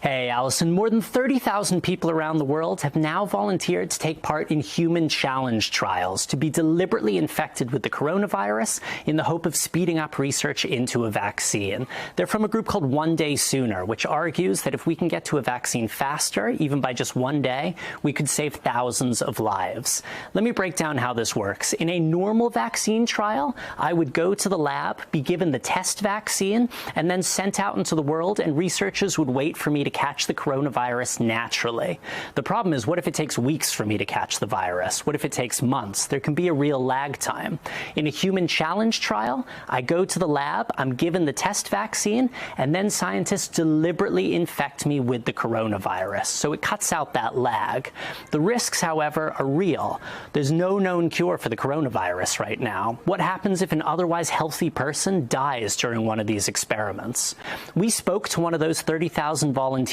Hey, Allison. More than 30,000 people around the world have now volunteered to take part in human challenge trials to be deliberately infected with the coronavirus in the hope of speeding up research into a vaccine. They're from a group called One Day Sooner, which argues that if we can get to a vaccine faster, even by just one day, we could save thousands of lives. Let me break down how this works. In a normal vaccine trial, I would go to the lab, be given the test vaccine, and then sent out into the world, and researchers would wait for me to catch the coronavirus naturally. The problem is, what if it takes weeks for me to catch the virus? What if it takes months? There can be a real lag time. In a human challenge trial, I go to the lab, I'm given the test vaccine, and then scientists deliberately infect me with the coronavirus. So it cuts out that lag. The risks, however, are real. There's no known cure for the coronavirus right now. What happens if an otherwise healthy person dies during one of these experiments? We spoke to one of those 30,000 volunteers,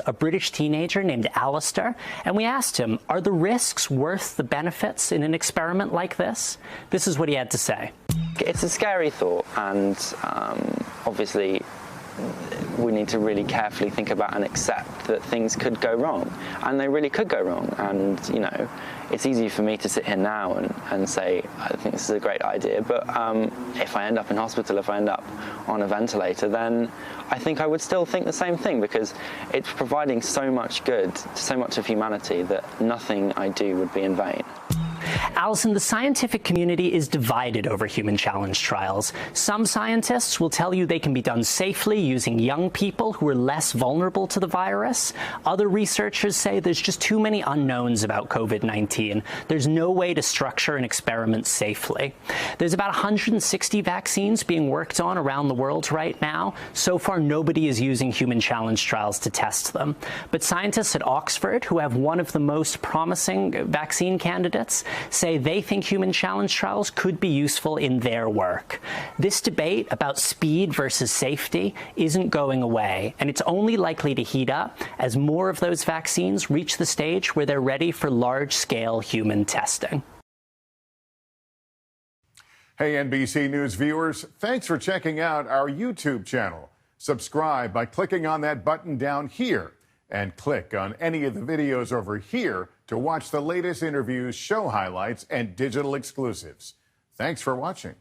a British teenager named Alistair, and we asked him, are the risks worth the benefits in an experiment like this? This is what he had to say. It's a scary thought, and obviously we need to really carefully think about and accept that things could go wrong, and they really could go wrong. And you know, it's easy for me to sit here now and say I think this is a great idea, but if I end up in hospital, if I end up on a ventilator, then I think I would still think the same thing, because it's providing so much good to so much of humanity that nothing I do would be in vain. Allison, the scientific community is divided over human challenge trials. Some scientists will tell you they can be done safely using young people who are less vulnerable to the virus. Other researchers say there's just too many unknowns about COVID-19. There's no way to structure an experiment safely. There's about 160 vaccines being worked on around the world right now. So far, nobody is using human challenge trials to test them. But scientists at Oxford, who have one of the most promising vaccine candidates, say they think human challenge trials could be useful in their work. This debate about speed versus safety isn't going away, and it's only likely to heat up as more of those vaccines reach the stage where they're ready for large-scale human testing. Hey, NBC News viewers, thanks for checking out our YouTube channel. Subscribe by clicking on that button down here, and click on any of the videos over here to watch the latest interviews, show highlights, and digital exclusives. Thanks for watching.